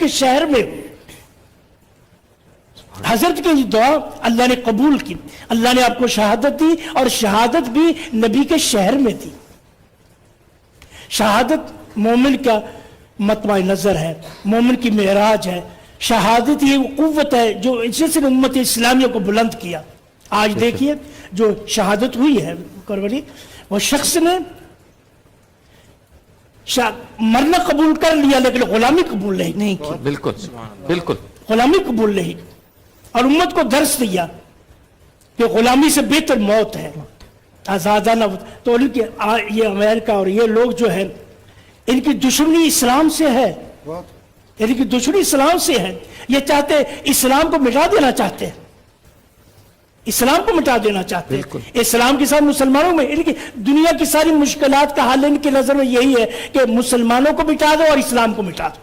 کے شہر میں ہوئے. حضرت کی دعا اللہ نے قبول کی. اللہ نے آپ کو شہادت دی اور شہادت بھی نبی کے شہر میں دی. شہادت مومن کا مطمع نظر ہے, مومن کی معراج ہے. شہادت یہ قوت ہے جو اس نے امت اسلامیہ کو بلند کیا. آج دیکھیے جو شہادت ہوئی ہے کربلی, وہ شخص نے مرنا قبول کر لیا لیکن غلامی قبول نہیں کی. بالکل بالکل غلامی قبول نہیں, اور امت کو درس دیا کہ غلامی سے بہتر موت ہے, آزادانہ. تو ان کی یہ امریکہ اور یہ لوگ جو ہے ان کی دشمنی اسلام سے ہے, ان کی دشمنی اسلام سے ہے. یہ چاہتے اسلام کو مٹا دینا چاہتے ہیں, اسلام کو مٹا دینا چاہتے ہیں. اسلام کے ساتھ مسلمانوں میں ان کی دنیا کی ساری مشکلات کا حل ان کی نظر میں یہی ہے کہ مسلمانوں کو مٹا دو اور اسلام کو مٹا دو.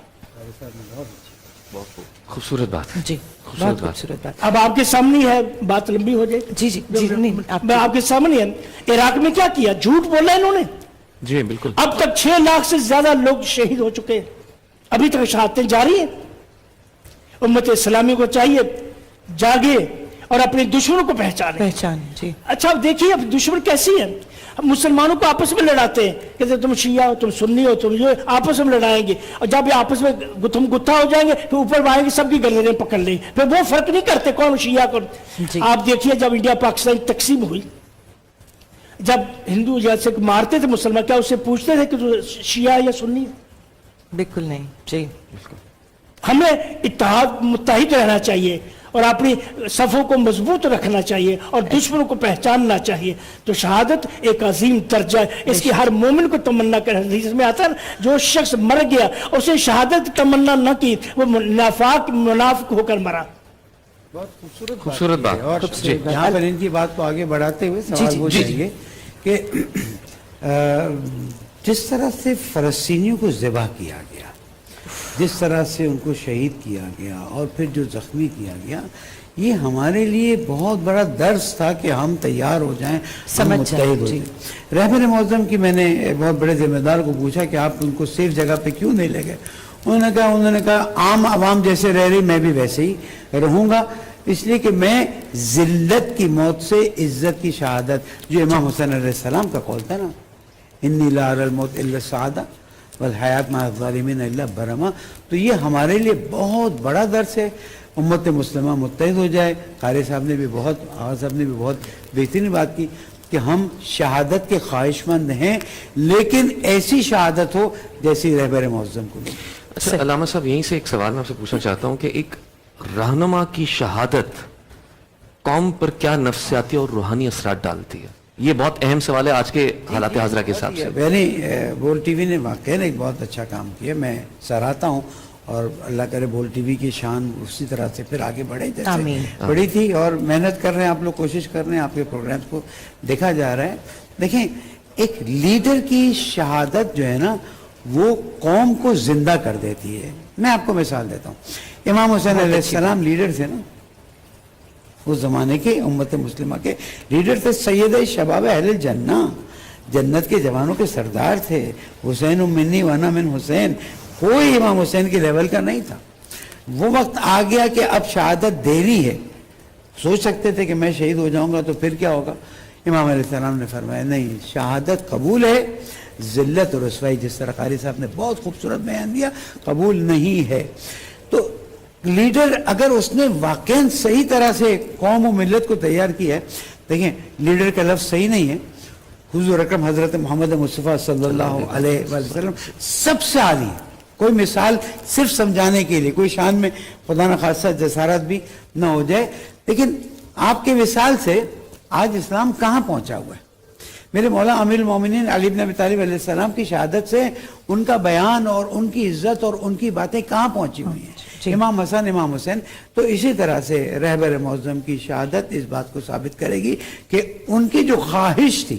خوبصورت بات. جی بہت خوبصورت بات. اب آپ کے سامنے ہے, بات لمبی ہو جائے. جی جی جی میں آپ کے سامنے ہے. عراق میں کیا کیا, جھوٹ بولا انہوں نے. جی بالکل. اب تک 6 لاکھ سے زیادہ لوگ شہید ہو چکے ہیں, ابھی تک شہادتیں جاری ہیں. امت اسلامی کو چاہیے جاگے اور اپنے دشمنوں کو پہچانے. جی. اچھا اب دیکھیے اب دشمن کیسی ہے. مسلمانوں کو آپس میں لڑاتے ہیں, کہتے تم شیعہ ہو, تم سنی ہو, تم جو آپس میں لڑائیں گے, اور جب یہ آپس میں تم گتھا ہو جائیں گے پھر اوپر آئیں گے سب کی گردنیں پکڑ لیں گے, پھر وہ فرق نہیں کرتے کون شیعہ کون. آپ دیکھیے جب انڈیا پاکستان تقسیم ہوئی, جب ہندو جیسے مارتے تھے مسلمان, کیا اس سے پوچھتے تھے کہ تو شیعہ یا سنی؟ بالکل نہیں. جی ہمیں اتحاد متحد رہنا چاہیے اور اپنی صفوں کو مضبوط رکھنا چاہیے اور دشمنوں کو پہچاننا چاہیے. تو شہادت ایک عظیم درجہ ہے, اس کی ہر مومن کو تمنا کرنا. حدیث میں آتا ہے جو شخص مر گیا اسے شہادت تمنا نہ کی وہ منافق ہو کر مرا. بہت خوبصورت بات. اور یہاں پر ان کی بات کو آگے بڑھاتے ہوئے سوال وہ چاہیے کہ جس طرح سے فلسطینیوں کو ذبح کیا گیا, جس طرح سے ان کو شہید کیا گیا اور پھر جو زخمی کیا گیا, یہ ہمارے لیے بہت بڑا درس تھا کہ ہم تیار ہو جائیں, متحد ہو جائیں. رہبر معظم کی میں نے بہت بڑے ذمہ دار کو پوچھا کہ آپ ان کو سیف جگہ پہ کیوں نہیں لے گئے. انہوں نے کہا عام عوام جیسے رہ رہی میں بھی ویسے ہی رہوں گا, اس لیے کہ میں ذلت کی موت سے عزت کی شہادت, جو امام حسین علیہ السلام کا قول تھا نا, انی لا اری الموت الا السعادہ والحیات مع الظالمین الا برما. تو یہ ہمارے لیے بہت بڑا درس ہے. امت مسلمہ متحد ہو جائے. قاری صاحب نے بھی بہت بہترین بات کی کہ ہم شہادت کے خواہش مند ہیں, لیکن ایسی شہادت ہو جیسی رہبر معظم کو ملی. اچھا علامہ صاحب, یہیں سے ایک سوال میں آپ سے پوچھنا چاہتا ہوں کہ ایک رہنما کی شہادت قوم پر کیا نفسیاتی اور روحانی اثرات ڈالتی ہے؟ یہ بہت اہم سوال ہے آج کے حالات حاضرہ کے حساب سے. بول ٹی وی نے واقعی ایک بہت اچھا کام کیا, میں سراہتا ہوں, اور اللہ کرے بول ٹی وی کی شان اسی طرح سے پھر آگے بڑھے جیسے بڑی تھی. اور محنت کر رہے ہیں آپ لوگ, کوشش کر رہے ہیں, آپ کے پروگرامز کو دیکھا جا رہا ہے. دیکھیں ایک لیڈر کی شہادت جو ہے نا وہ قوم کو زندہ کر دیتی ہے. میں آپ کو مثال دیتا ہوں, امام حسین علیہ السلام لیڈر تھے نا, اس زمانے کے امت مسلمہ کے لیڈر تھے. سید شباب اہل الجنہ, جنت کے جوانوں کے سردار تھے. حسین منی وانا من حسین, کوئی امام حسین کے لیول کا نہیں تھا. وہ وقت آ گیا کہ اب شہادت دینی ہے. سوچ سکتے تھے کہ میں شہید ہو جاؤں گا تو پھر کیا ہوگا. امام علیہ السلام نے فرمایا نہیں, شہادت قبول ہے, ذلت اور رسوائی جس طرح قاری صاحب نے بہت خوبصورت بیان دیا قبول نہیں ہے. تو لیڈر اگر اس نے واقعاً صحیح طرح سے قوم و ملت کو تیار کیا ہے, دیکھیں لیڈر کا لفظ صحیح نہیں ہے. حضور اکرم حضرت محمد مصطفیٰ صلی اللہ علیہ وسلم سب سے عالی ہے. کوئی مثال صرف سمجھانے کے لیے, کوئی شان میں خدا نخواستہ جسارت بھی نہ ہو جائے, لیکن آپ کے مثال سے آج اسلام کہاں پہنچا ہوا ہے. میرے مولا امیر المومنین علی بن ابی طالب علیہ السلام کی شہادت سے ان کا بیان اور ان کی عزت اور ان کی باتیں کہاں پہنچی ہوئی ہیں. امام حسن, امام حسین. تو اسی طرح سے رہبر معظم کی شہادت اس بات کو ثابت کرے گی کہ ان کی جو خواہش تھی,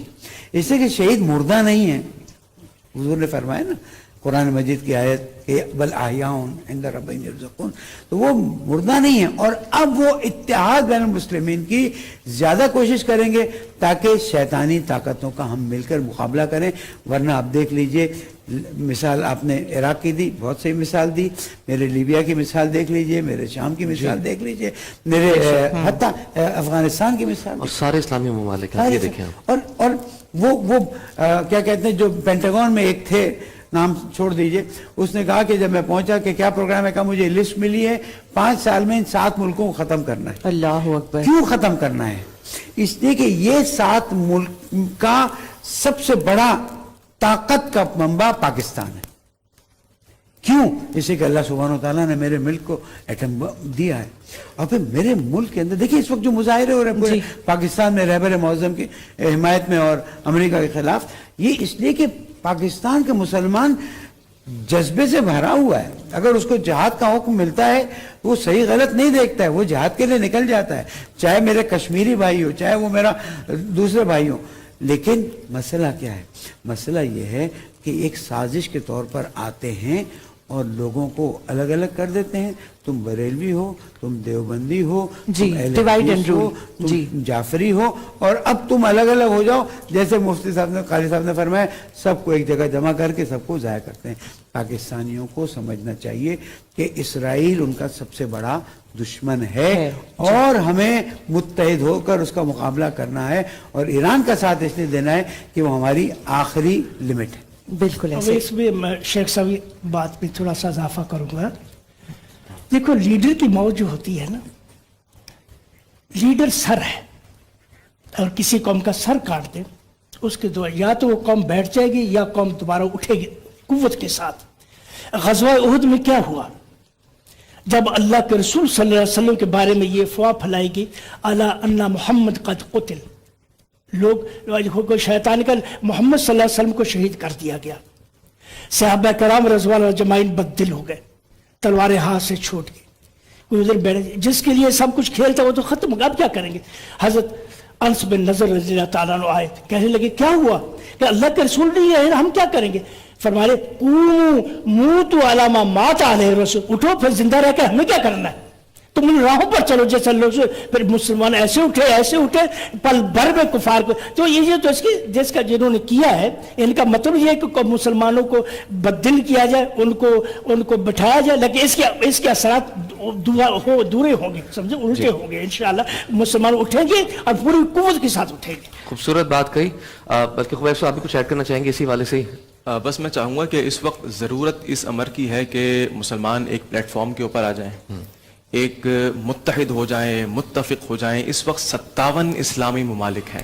اس سے کہ شہید مردہ نہیں ہے. حضور نے فرمایا نا قرآن مجید کی آیت کہ بل احیاء عند ربہم یرزقون, تو وہ مردہ نہیں ہے. اور اب وہ اتحاد بین المسلمین کی زیادہ کوشش کریں گے تاکہ شیطانی طاقتوں کا ہم مل کر مقابلہ کریں. ورنہ آپ دیکھ لیجئے مثال آپ نے عراق کی دی، بہت صحیح مثال دی، میرے لیبیا کی مثال دیکھ لیجئے، میرے شام کی مثال دیکھ لیجئے، میرے حتیٰ افغانستان کی مثال، اور سارے اسلامی ممالک ہیں، یہ دیکھیں آپ۔ اور وہ کیا کہتے ہیں جو پینٹاگون میں ایک تھے، نام چھوڑ دیجئے، اس نے کہا کہ جب میں پہنچا کہ کیا پروگرام ہے، کہا مجھے لسٹ ملی ہے 5 سال میں ان 7 ملکوں کو ختم کرنا ہے۔ اللہ اکبر۔ کیوں ختم کرنا ہے؟ اس لیے کہ یہ 7 ملک کا سب سے بڑا طاقت کا منبع پاکستان ہے۔ کیوں؟ اس لیے کہ اللہ سبحانہ وتعالیٰ نے میرے ملک کو ایٹم بم دیا ہے، اور پھر میرے ملک کے اندر دیکھیں اس وقت جو مظاہرے ہو رہے ہیں پورے پاکستان میں رہبر معظم کی حمایت میں اور امریکہ کے خلاف، یہ اس لیے کہ پاکستان کے مسلمان جذبے سے بھرا ہوا ہے۔ اگر اس کو جہاد کا حکم ملتا ہے وہ صحیح غلط نہیں دیکھتا ہے، وہ جہاد کے لیے نکل جاتا ہے، چاہے میرے کشمیری بھائی ہو، چاہے وہ میرا دوسرے بھائی ہو۔ لیکن مسئلہ کیا ہے؟ مسئلہ یہ ہے کہ ایک سازش کے طور پر آتے ہیں اور لوگوں کو الگ الگ کر دیتے ہیں، تم بریلوی ہو، تم دیوبندی ہو، جی، تم اہل divide and حدیث ہو، rule، تم جی، جعفری ہو، اور اب تم الگ الگ ہو جاؤ، جیسے مفتی صاحب نے، قاری صاحب نے فرمایا، سب کو ایک جگہ جمع کر کے سب کو ضائع کرتے ہیں۔ پاکستانیوں کو سمجھنا چاہیے کہ اسرائیل ان کا سب سے بڑا دشمن ہے اور ہمیں متحد ہو کر اس کا مقابلہ کرنا ہے، اور ایران کا ساتھ اس لیے دینا ہے کہ وہ ہماری آخری لمٹ ہے۔ بالکل اب ایسے۔ اس میں میں شیخ صاحب بات پہ تھوڑا سا اضافہ کروں گا۔ دیکھو لیڈر کی موت جو ہوتی ہے نا، لیڈر سر ہے، اور کسی قوم کا سر کاٹ دے اس کے دو، یا تو وہ قوم بیٹھ جائے گی یا قوم دوبارہ اٹھے گی قوت کے ساتھ۔ غزوہ احد میں کیا ہوا؟ جب اللہ کے رسول صلی اللہ علیہ وسلم کے بارے میں یہ افواہ پھیلائی گئی، الا ان محمد قد قتل، لوگ شیطان کا محمد صلی اللہ علیہ وسلم کو شہید کر دیا گیا، صحابہ کرام رضوان اللہ اجمعین بددل ہو گئے، تلواریں ہاتھ سے چھوٹ گئی، کوئی ادھر بیٹھ، جس کے لیے سب کچھ کھیلتا وہ تو ختم ہو گیا، اب کیا کریں گے؟ حضرت انس بن نضر رضی اللہ تعالیٰ عنہ آئے، کہنے لگے کیا ہوا کہ اللہ کے رسول نہیں ہے، ہم کیا کریں گے؟ فرمائے قوموا موتوا علی ما مات علیہ رسول، اٹھو پھر زندہ رہ کے ہمیں کیا کرنا ہے، تم ان راہوں پر چلو جیسے لوگ۔ پھر مسلمان ایسے اٹھے پل بھر میں کفار کو، تو یہ تو اس کی جس کا جنہوں نے کیا ہے، ان کا مطلب یہ ہے کہ مسلمانوں کو بددل کیا جائے، ان کو بٹھایا جائے، لیکن اس کے اثرات دورے ہوں گے، سمجھے، الٹے ہوں گے۔ انشاءاللہ مسلمان اٹھیں گے اور پوری قوت کے ساتھ اٹھیں گے۔ خوبصورت بات کہی، بلکہ خبیب صاحب آپ بھی کچھ ایڈ کرنا چاہیں گے اسی والے سے ہی؟ بس میں چاہوں گا کہ اس وقت ضرورت اس امر کی ہے کہ مسلمان ایک پلیٹ فارم کے اوپر آ جائیں، ایک متحد ہو جائیں، متفق ہو جائیں۔ اس وقت 57 اسلامی ممالک ہیں،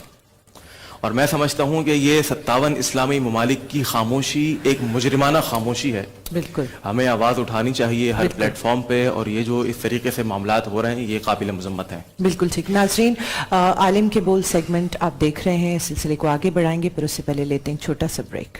اور میں سمجھتا ہوں کہ یہ 57 اسلامی ممالک کی خاموشی ایک مجرمانہ خاموشی ہے۔ بالکل ہمیں آواز اٹھانی چاہیے ہر پلیٹ فارم پہ، اور یہ جو اس طریقے سے معاملات ہو رہے ہیں یہ قابل مذمت ہیں۔ بالکل ٹھیک۔ ناظرین، عالم کے بول سیگمنٹ آپ دیکھ رہے ہیں، اس سلسلے کو آگے بڑھائیں گے، پھر اس سے پہلے لیتے ہیں چھوٹا سا بریک۔